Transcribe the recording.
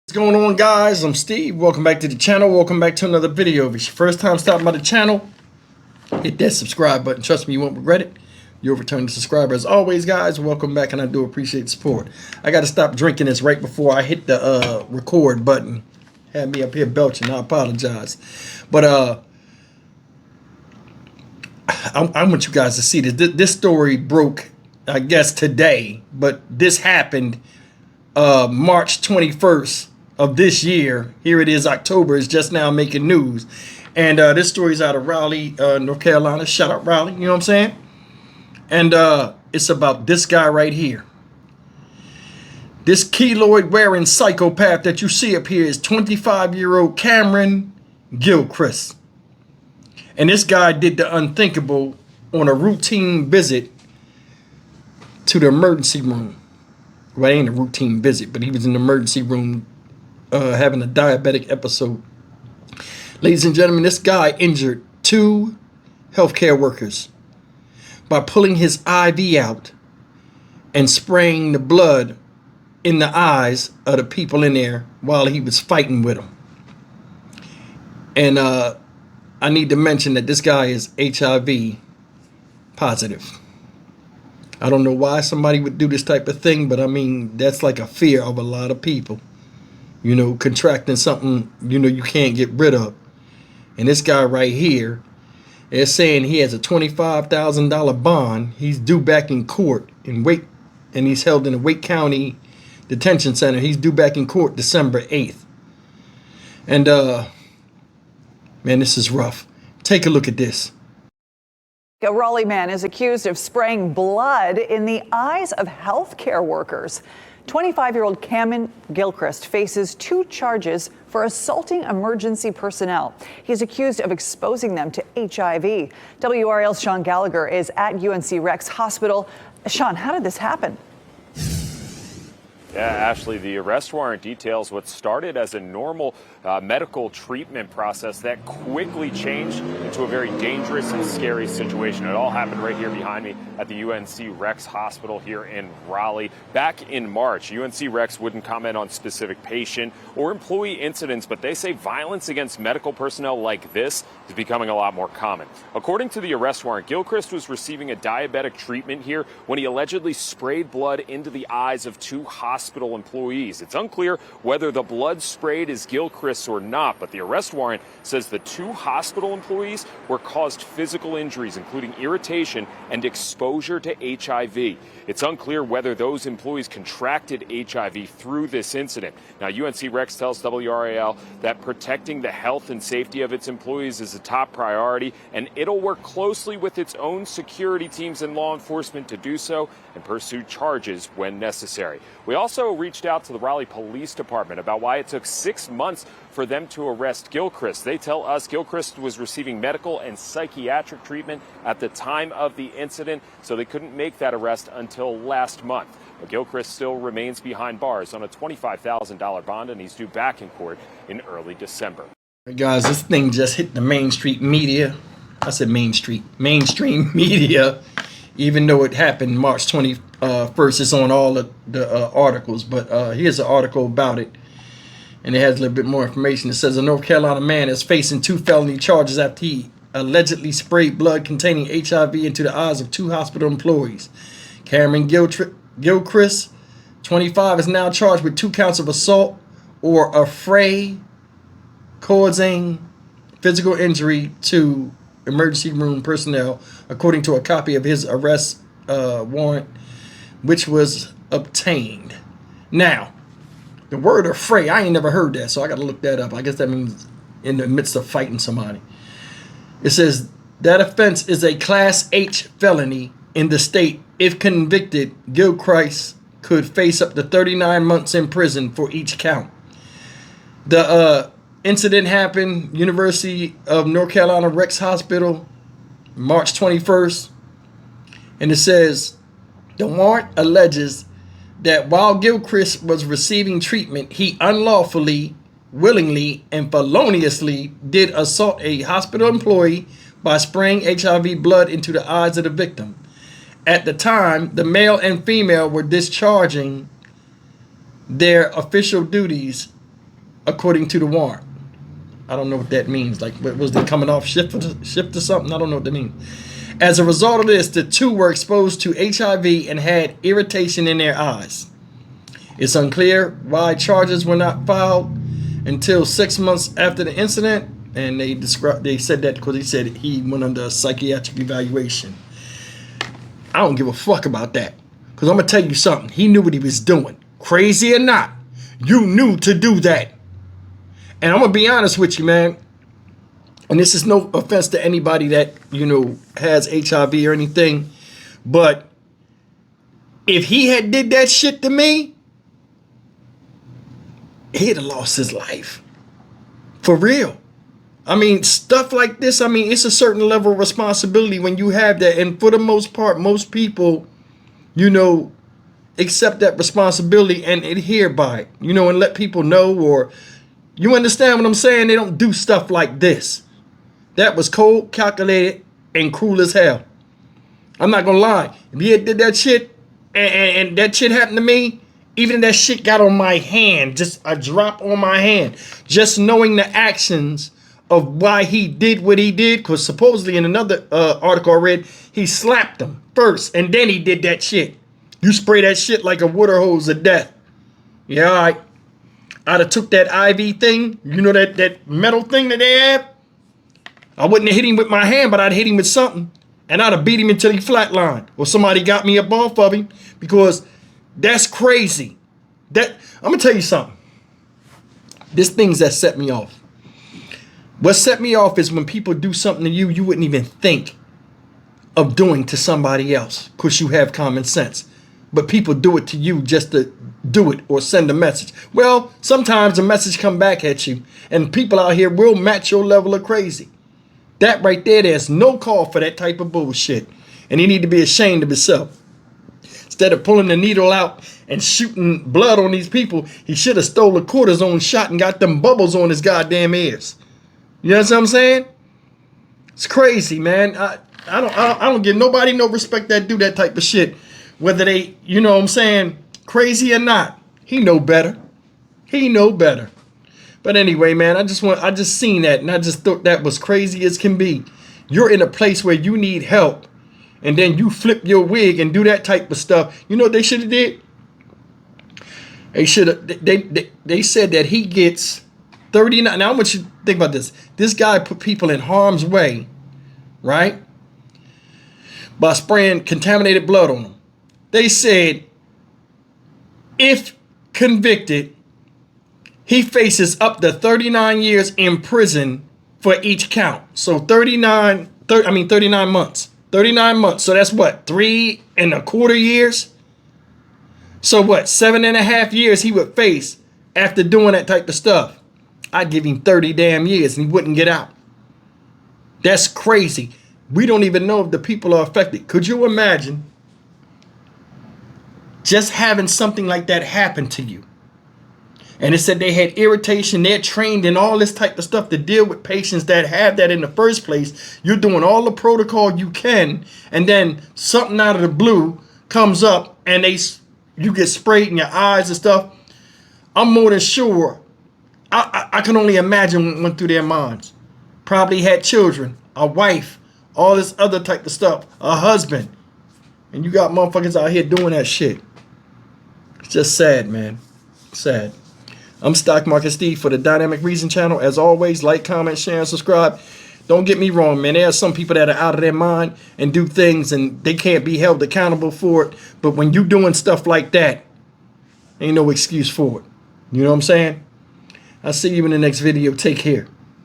What's going on, guys? I'm Steve. Welcome back to the channel. Welcome back to another video. If it's your first time stopping by the channel, hit that subscribe button. Trust me, you won't regret it. You're a returning subscriber. As always, guys, welcome back, and I do appreciate the support. I got to stop drinking this right before I hit the record button. Had me up here belching. I apologize. But I want you guys to see this. This story broke, I guess, today, but this happened March 21st of this year. Here it is, October. It's just now making news. And this story's out of Raleigh, North Carolina. Shout out Raleigh, you know what I'm saying? And it's about this guy right here. This keloid wearing psychopath that you see up here is 25-year-old Cameron Gilchrist. And this guy did the unthinkable on a routine visit to the emergency room. Well, it ain't a routine visit, but he was in the emergency room having a diabetic episode. Ladies and gentlemen, this guy injured two healthcare workers by pulling his IV out and spraying the blood in the eyes of the people in there while he was fighting with them. And I need to mention that this guy is HIV positive. I don't know why somebody would do this type of thing, but I mean, that's like a fear of a lot of people. You know, contracting something, you know, you can't get rid of. And this guy right here is saying he has a $25,000 bond. He's due back in court in Wake, and he's held in the Wake County Detention Center. He's due back in court December 8th. And, man, this is rough. Take a look at this. A Raleigh man is accused of spraying blood in the eyes of healthcare workers. 25-year-old Cameron Gilchrist faces 2 charges for assaulting emergency personnel. He's accused of exposing them to HIV. WRAL's Sean Gallagher is at UNC Rex Hospital. Sean, how did this happen? Yeah, Ashley, the arrest warrant details what started as a normal medical treatment process that quickly changed into a very dangerous and scary situation. It all happened right here behind me at the UNC Rex Hospital here in Raleigh. Back in March, UNC Rex wouldn't comment on specific patient or employee incidents, but they say violence against medical personnel like this is becoming a lot more common. According to the arrest warrant, Gilchrist was receiving a diabetic treatment here when he allegedly sprayed blood into the eyes of 2 hospital employees. It's unclear whether the blood sprayed is Gilchrist's or not, but the arrest warrant says the 2 hospital employees were caused physical injuries, including irritation and exposure to HIV. It's unclear whether those employees contracted HIV through this incident. Now, UNC Rex tells WRAL that protecting the health and safety of its employees is a top priority, and it'll work closely with its own security teams and law enforcement to do so and pursue charges when necessary. We also reached out to the Raleigh Police Department about why it took 6 months for them to arrest Gilchrist. They tell us Gilchrist was receiving medical and psychiatric treatment at the time of the incident, so they couldn't make that arrest until last month. But Gilchrist still remains behind bars on a $25,000 bond, and he's due back in court in early December. Hey guys, this thing just hit the mainstream media. I said mainstream media, even though it happened March 21st. It's on all of the articles, but here's an article about it, and it has a little bit more information. It says a North Carolina man is facing 2 felony charges after he allegedly sprayed blood containing HIV into the eyes of 2 hospital employees. Cameron Gilchrist, 25, is now charged with 2 counts of assault or affray causing physical injury to emergency room personnel, according to a copy of his arrest warrant, which was obtained. Now, the word affray, I ain't never heard that, so I got to look that up. I guess that means in the midst of fighting somebody. It says that offense is a Class H felony in the state. If convicted, Gilchrist could face up to 39 months in prison for each count. The incident happened University of North Carolina Rex Hospital, March 21st. And it says the warrant alleges that while Gilchrist was receiving treatment, he unlawfully, willingly, and feloniously did assault a hospital employee by spraying HIV blood into the eyes of the victim. At the time, the male and female were discharging their official duties according to the warrant. I don't know what that means. Like, was they coming off shift or something? I don't know what that means. As a result of this, the two were exposed to HIV and had irritation in their eyes. It's unclear why charges were not filed until 6 months after the incident, and they said that because he said he went under a psychiatric evaluation. I don't give a fuck about that, because I'm gonna tell you something. He knew what he was doing. Crazy or not, you knew to do that. And I'm gonna be honest with you, man. And this is no offense to anybody that, you know, has HIV or anything, but if he had did that shit to me, he'd have lost his life. For real. I mean, stuff like this, I mean, it's a certain level of responsibility when you have that. And for the most part, most people, you know, accept that responsibility and adhere by it, you know, and let people know, or you understand what I'm saying? They don't do stuff like this. That was cold, calculated, and cruel as hell. I'm not gonna lie. If he had did that shit and that shit happened to me, even if that shit got on my hand, just a drop on my hand, just knowing the actions of why he did what he did, because supposedly in another article I read, he slapped him first and then he did that shit. You spray that shit like a water hose of death. Yeah, all right. I'd have took that IV thing, you know, that metal thing that they have. I wouldn't have hit him with my hand, but I'd hit him with something. And I'd have beat him until he flatlined. Or somebody got me up off of him, because that's crazy. I'm going to tell you something. There's things that set me off. What set me off is when people do something to you, you wouldn't even think of doing to somebody else, because you have common sense. But people do it to you just to do it or send a message. Well, sometimes a message come back at you, and people out here will match your level of crazy. That right there, there's no call for that type of bullshit. And he need to be ashamed of himself. Instead of pulling the needle out and shooting blood on these people, he should have stole a cortisone shot and got them bubbles on his goddamn ears. You know what I'm saying? It's crazy, man. I don't give nobody no respect that do that type of shit. Whether they, you know what I'm saying, crazy or not. He know better. He know better. But anyway, man, I just seen that, and I just thought that was crazy as can be. You're in a place where you need help, and then you flip your wig and do that type of stuff. You know what they should have did? They should have. They said that he gets 39. Now I want you to think about this. This guy put people in harm's way, right? By spraying contaminated blood on them. They said if convicted, he faces up to 39 years in prison for each count. So 39 months. 39 months. So that's what, 3.25 years? So what, 7.5 years he would face after doing that type of stuff. I'd give him 30 damn years and he wouldn't get out. That's crazy. We don't even know if the people are affected. Could you imagine just having something like that happen to you? And it said they had irritation. They're trained in all this type of stuff to deal with patients that have that in the first place. You're doing all the protocol you can, and then something out of the blue comes up and you get sprayed in your eyes and stuff. I'm more than sure. I can only imagine what went through their minds. Probably had children, a wife, all this other type of stuff, a husband. And you got motherfuckers out here doing that shit. It's just sad, man. Sad. I'm Stock Market Steve for the Dynamic Reason channel. As always, like, comment, share, and subscribe. Don't get me wrong, man. There are some people that are out of their mind and do things and they can't be held accountable for it. But when you doing stuff like that, ain't no excuse for it. You know what I'm saying? I'll see you in the next video. Take care.